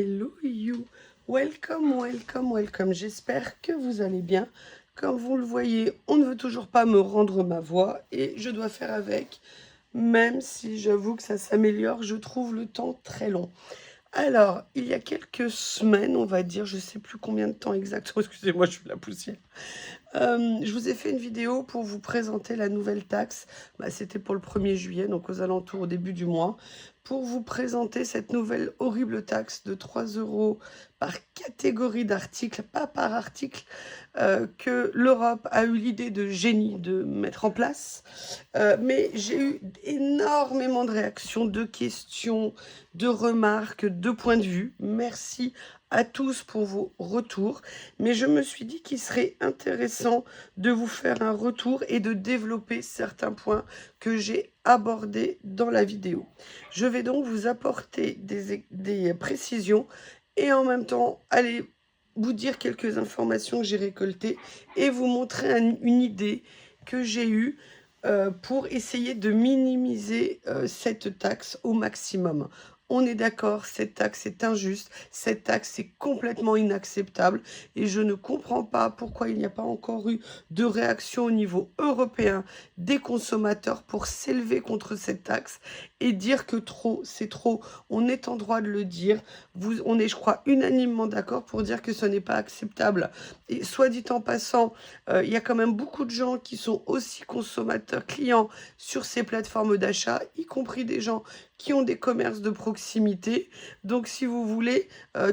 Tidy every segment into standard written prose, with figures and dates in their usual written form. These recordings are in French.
Hello you, welcome. J'espère que vous allez bien. Comme vous le voyez, on ne veut toujours pas me rendre ma voix et je dois faire avec, même si j'avoue que ça s'améliore, je trouve le temps très long. Alors, il y a quelques semaines, on va dire, je ne sais plus combien de temps exactement, excusez-moi, je suis la poussière. Je vous ai fait une vidéo pour vous présenter la nouvelle taxe. C'était pour le 1er juillet, donc aux alentours au début du mois, pour vous présenter cette nouvelle horrible taxe de 3 € par catégorie d'articles, pas par article, que l'Europe a eu l'idée de génie de mettre en place. Mais j'ai eu énormément de réactions, de questions, de remarques, de points de vue. Merci à tous pour vos retours, mais je me suis dit qu'il serait intéressant de vous faire un retour et de développer certains points que j'ai abordés dans la vidéo. Je vais donc vous apporter des précisions et en même temps aller vous dire quelques informations que j'ai récoltées et vous montrer une idée que j'ai eue pour essayer de minimiser cette taxe au maximum. On est d'accord, cette taxe est injuste, cette taxe est complètement inacceptable et je ne comprends pas pourquoi il n'y a pas encore eu de réaction au niveau européen des consommateurs pour s'élever contre cette taxe et dire que trop, c'est trop. On est en droit de le dire. On est, je crois, unanimement d'accord pour dire que ce n'est pas acceptable. Et soit dit en passant, il y a quand même beaucoup de gens qui sont aussi consommateurs, clients sur ces plateformes d'achat, y compris des gens qui ont des commerces de proximité. Donc, si vous voulez,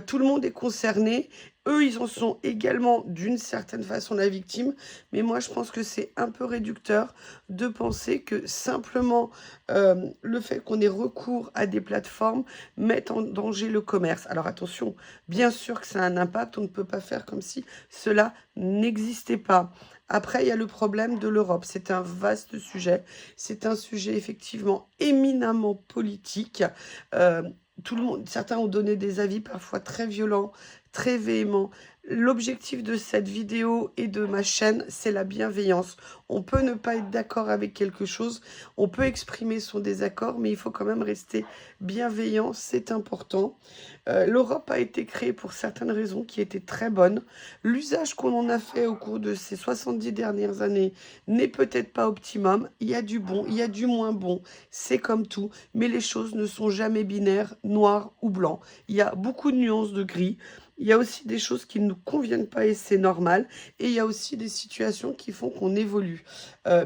tout le monde est concerné. Eux, ils en sont également d'une certaine façon la victime. Mais moi, je pense que c'est un peu réducteur de penser que simplement le fait qu'on ait recours à des plateformes met en danger le commerce. Alors attention, bien sûr que ça a un impact. On ne peut pas faire comme si cela n'existait pas. Après, il y a le problème de l'Europe. C'est un vaste sujet. C'est un sujet effectivement éminemment politique. Tout le monde, certains ont donné des avis parfois très violents, très véhéments. L'objectif de cette vidéo et de ma chaîne, c'est la bienveillance. On peut ne pas être d'accord avec quelque chose, on peut exprimer son désaccord, mais il faut quand même rester bienveillant, c'est important. L'Europe a été créée pour certaines raisons qui étaient très bonnes. L'usage qu'on en a fait au cours de ces 70 dernières années n'est peut-être pas optimum. Il y a du bon, il y a du moins bon, c'est comme tout, mais les choses ne sont jamais binaires, noir ou blanc. Il y a beaucoup de nuances de gris. Il y a aussi des choses qui ne nous conviennent pas et c'est normal. Et il y a aussi des situations qui font qu'on évolue.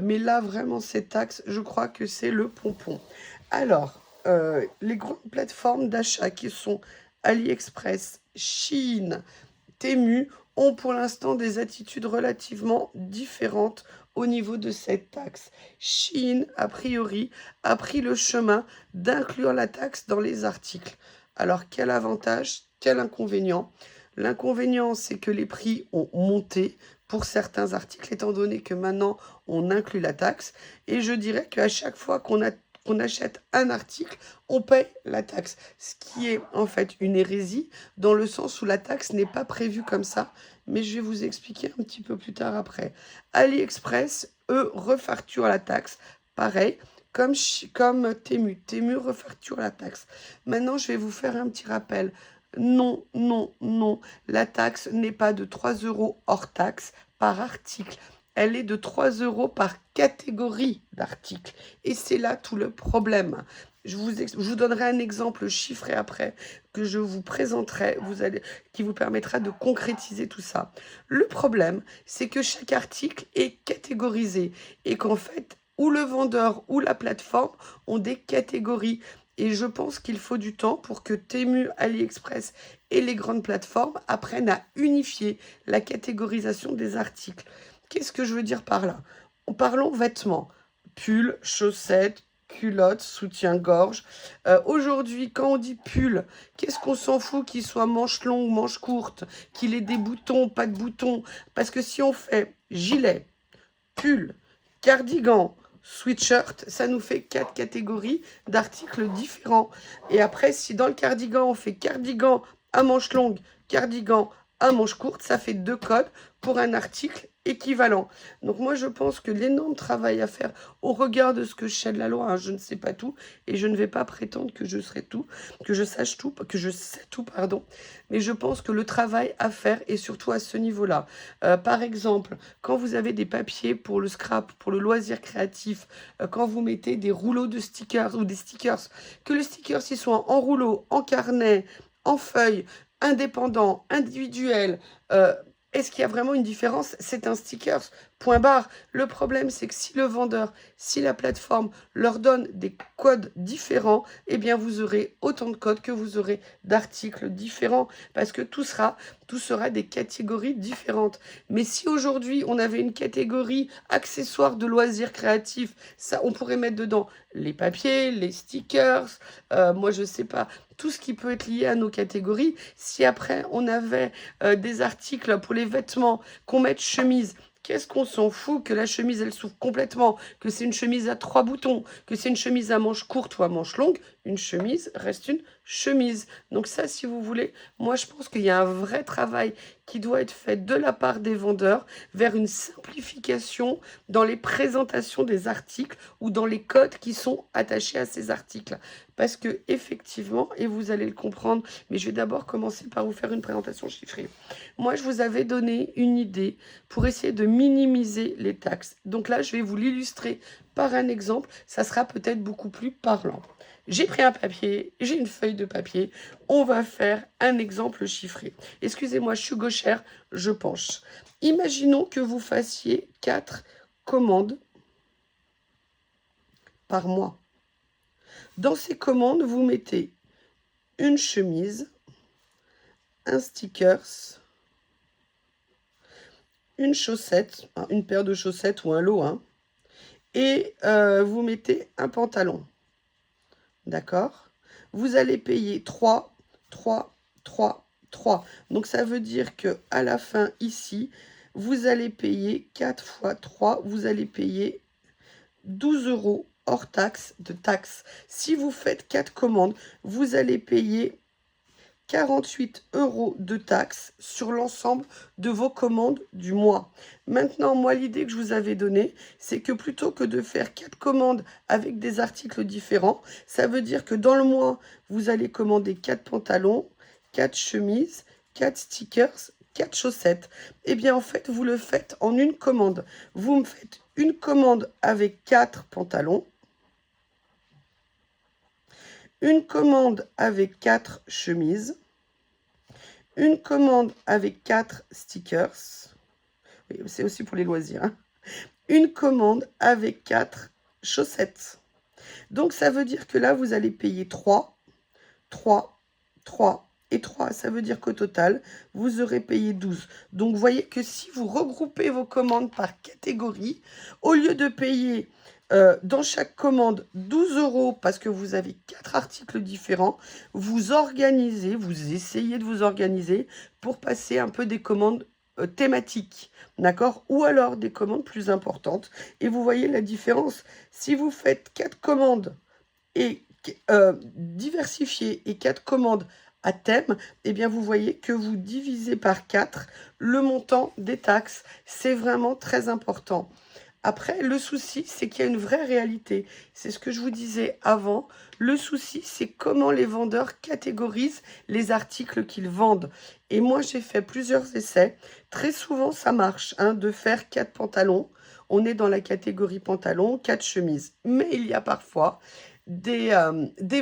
Mais là, vraiment, cette taxe, je crois que c'est le pompon. Alors, les grandes plateformes d'achat qui sont AliExpress, Shein, Temu ont pour l'instant des attitudes relativement différentes au niveau de cette taxe. Shein, a priori, a pris le chemin d'inclure la taxe dans les articles. Alors, quel avantage, quel inconvénient? L'inconvénient, c'est que les prix ont monté pour certains articles, étant donné que maintenant, on inclut la taxe. Et je dirais qu'à chaque fois qu'on achète un article, on paye la taxe. Ce qui est en fait une hérésie, dans le sens où la taxe n'est pas prévue comme ça. Mais je vais vous expliquer un petit peu plus tard après. AliExpress, eux, refacturent la taxe. Pareil, comme Temu. Temu refacture la taxe. Maintenant, je vais vous faire un petit rappel. Non, non, non. La taxe n'est pas de 3 € hors taxe par article. Elle est de 3 € par catégorie d'articles. Et c'est là tout le problème. Je vous donnerai un exemple chiffré après que je vous présenterai, qui vous permettra de concrétiser tout ça. Le problème, c'est que chaque article est catégorisé et qu'en fait, ou le vendeur ou la plateforme ont des catégories. Et je pense qu'il faut du temps pour que Temu, AliExpress et les grandes plateformes apprennent à unifier la catégorisation des articles. Qu'est-ce que je veux dire par là? Parlons vêtements, pulls, chaussettes, culottes, soutien-gorge. Aujourd'hui, quand on dit pull, qu'est-ce qu'on s'en fout qu'il soit manche longue, manche courte, qu'il ait des boutons, pas de boutons? Parce que si on fait gilet, pull, cardigan, sweatshirt, ça nous fait 4 catégories d'articles différents. Et après, si dans le cardigan, on fait cardigan à manche longue, cardigan à manches courtes, ça fait 2 codes pour un article équivalent. Donc moi, je pense que l'énorme travail à faire au regard de ce que je sais de la loi, hein, je ne sais pas tout, et je ne vais pas prétendre que je serai tout, que je sache tout, que je sais tout, pardon, mais je pense que le travail à faire est surtout à ce niveau-là. Par exemple, quand vous avez des papiers pour le scrap, pour le loisir créatif, quand vous mettez des rouleaux de stickers ou des stickers, que le sticker, s'il soit en rouleau, en carnet, en feuille, indépendant, individuel, est-ce qu'il y a vraiment une différence? C'est un sticker, point barre. Le problème, c'est que si le vendeur, si la plateforme leur donne des codes différents, eh bien, vous aurez autant de codes que vous aurez d'articles différents, parce que tout sera des catégories différentes. Mais si aujourd'hui, on avait une catégorie accessoires de loisirs créatifs, ça, on pourrait mettre dedans les papiers, les stickers, moi, je sais pas, tout ce qui peut être lié à nos catégories. Si après, on avait des articles pour les vêtements, qu'on mette chemise, qu'est-ce qu'on s'en fout que la chemise, elle s'ouvre complètement, que c'est une chemise à 3 boutons, que c'est une chemise à manches courtes ou à manches longues, une chemise reste une chemise. Donc ça, si vous voulez, moi, je pense qu'il y a un vrai travail qui doit être fait de la part des vendeurs vers une simplification dans les présentations des articles ou dans les codes qui sont attachés à ces articles. Parce que effectivement, et vous allez le comprendre, mais je vais d'abord commencer par vous faire une présentation chiffrée. Moi, je vous avais donné une idée pour essayer de minimiser les taxes. Donc là, je vais vous l'illustrer par un exemple. Ça sera peut-être beaucoup plus parlant. J'ai pris un papier, j'ai une feuille de papier. On va faire un exemple chiffré. Excusez-moi, je suis gauchère, je penche. Imaginons que vous fassiez 4 commandes par mois. Dans ces commandes, vous mettez une chemise, un stickers, une chaussette, une paire de chaussettes ou un lot, hein, et vous mettez un pantalon. D'accord? Vous allez payer 3, 3, 3, 3. Donc ça veut dire qu'à la fin, ici, vous allez payer 4 fois 3, vous allez payer 12 € hors taxe de taxes. Si vous faites 4 commandes, vous allez payer 48 € de taxes sur l'ensemble de vos commandes du mois. Maintenant, moi, l'idée que je vous avais donnée, c'est que plutôt que de faire 4 commandes avec des articles différents, ça veut dire que dans le mois, vous allez commander 4 pantalons, 4 chemises, 4 stickers, 4 chaussettes. Eh bien, en fait, vous le faites en une commande. Vous me faites une commande avec 4 pantalons, une commande avec 4 chemises, une commande avec 4 stickers, oui, c'est aussi pour les loisirs, hein. Une commande avec 4 chaussettes. Donc, ça veut dire que là, vous allez payer 3, 3, 3 et 3. Ça veut dire qu'au total, vous aurez payé 12. Donc, vous voyez que si vous regroupez vos commandes par catégorie, au lieu de payer dans chaque commande 12 € parce que vous avez 4 articles différents, vous organisez, vous essayez de vous organiser pour passer un peu des commandes thématiques, d'accord? Ou alors des commandes plus importantes. Et vous voyez la différence. Si vous faites 4 commandes et diversifiées et 4 commandes à thème, eh bien vous voyez que vous divisez par 4 le montant des taxes. C'est vraiment très important. Après, le souci, c'est qu'il y a une vraie réalité. C'est ce que je vous disais avant. Le souci, c'est comment les vendeurs catégorisent les articles qu'ils vendent. Et moi, j'ai fait plusieurs essais. Très souvent, ça marche, hein, de faire 4 pantalons. On est dans la catégorie pantalon, 4 chemises. Mais il y a parfois des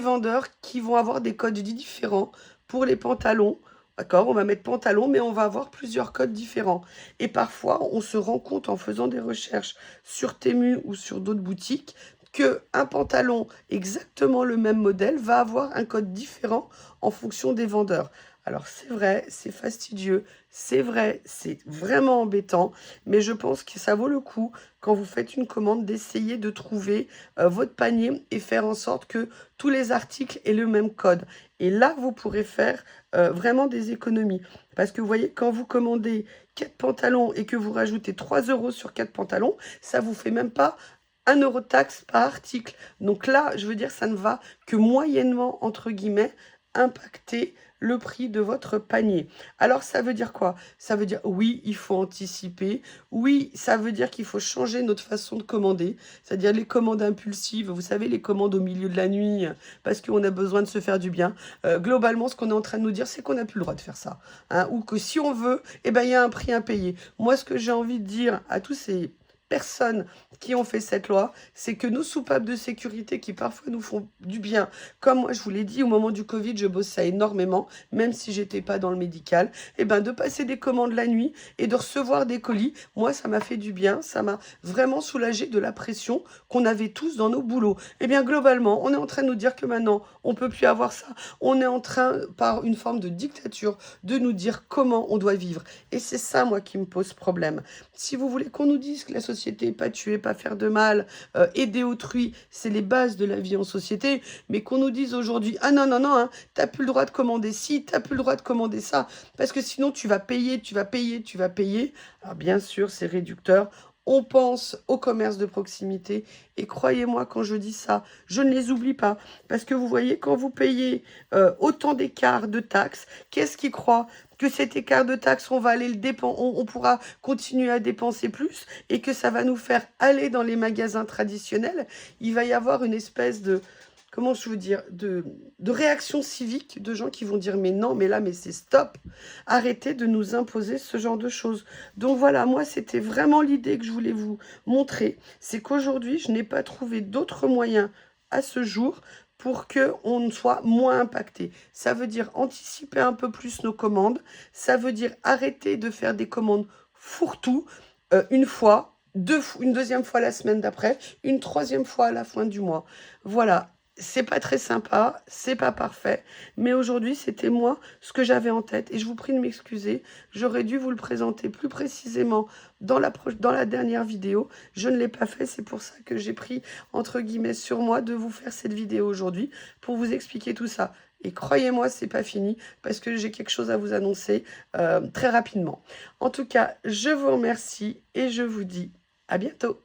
vendeurs qui vont avoir des codes différents pour les pantalons. D'accord, on va mettre pantalon, mais on va avoir plusieurs codes différents. Et parfois, on se rend compte en faisant des recherches sur Temu ou sur d'autres boutiques qu'un pantalon exactement le même modèle va avoir un code différent en fonction des vendeurs. Alors c'est vrai, c'est fastidieux, c'est vrai, c'est vraiment embêtant, mais je pense que ça vaut le coup, quand vous faites une commande, d'essayer de trouver votre panier et faire en sorte que tous les articles aient le même code. Et là, vous pourrez faire vraiment des économies. Parce que vous voyez, quand vous commandez 4 pantalons et que vous rajoutez 3 € sur 4 pantalons, ça vous fait même pas 1 € de taxe par article. Donc là, je veux dire, ça ne va que moyennement, entre guillemets, impacter le prix de votre panier. Alors ça veut dire quoi? Ça veut dire oui, il faut anticiper. Oui, ça veut dire qu'il faut changer notre façon de commander, c'est-à-dire les commandes impulsives, vous savez, les commandes au milieu de la nuit, parce qu'on a besoin de se faire du bien. Globalement, ce qu'on est en train de nous dire, c'est qu'on n'a plus le droit de faire ça, hein, ou que si on veut, eh ben, il y a un prix à payer. Moi, ce que j'ai envie de dire à tous ces personnes qui ont fait cette loi, c'est que nos soupapes de sécurité qui parfois nous font du bien, comme moi je vous l'ai dit, au moment du Covid, je bossais énormément, même si j'étais pas dans le médical, et ben de passer des commandes la nuit et de recevoir des colis, moi ça m'a fait du bien, ça m'a vraiment soulagé de la pression qu'on avait tous dans nos boulots. Et bien globalement, on est en train de nous dire que maintenant, on peut plus avoir ça. On est en train, par une forme de dictature, de nous dire comment on doit vivre. Et c'est ça, moi, qui me pose problème. Si vous voulez qu'on nous dise que la société, pas tuer, pas faire de mal, aider autrui, c'est les bases de la vie en société, mais qu'on nous dise aujourd'hui, ah non, non, non, hein, t'as plus le droit de commander ci, t'as plus le droit de commander ça, parce que sinon tu vas payer, tu vas payer, tu vas payer. Alors bien sûr, c'est réducteur. On pense au commerce de proximité et croyez-moi quand je dis ça, je ne les oublie pas. Parce que vous voyez, quand vous payez autant d'écart de taxes, qu'est-ce qui croit que cet écart de taxes, on va aller le dépenser, on pourra continuer à dépenser plus et que ça va nous faire aller dans les magasins traditionnels? Il va y avoir une espèce de, comment je veux dire, de réaction civique de gens qui vont dire mais non, mais là, mais c'est stop, arrêtez de nous imposer ce genre de choses. Donc voilà, moi, c'était vraiment l'idée que je voulais vous montrer, c'est qu'aujourd'hui, je n'ai pas trouvé d'autres moyens à ce jour pour qu'on soit moins impacté. Ça veut dire anticiper un peu plus nos commandes, ça veut dire arrêter de faire des commandes fourre-tout, une fois, une deuxième fois la semaine d'après, une troisième fois à la fin du mois. Voilà, c'est pas très sympa, c'est pas parfait, mais aujourd'hui, c'était moi ce que j'avais en tête et je vous prie de m'excuser. J'aurais dû vous le présenter plus précisément dans la dernière vidéo. Je ne l'ai pas fait, c'est pour ça que j'ai pris, entre guillemets, sur moi de vous faire cette vidéo aujourd'hui pour vous expliquer tout ça. Et croyez-moi, c'est pas fini parce que j'ai quelque chose à vous annoncer très rapidement. En tout cas, je vous remercie et je vous dis à bientôt.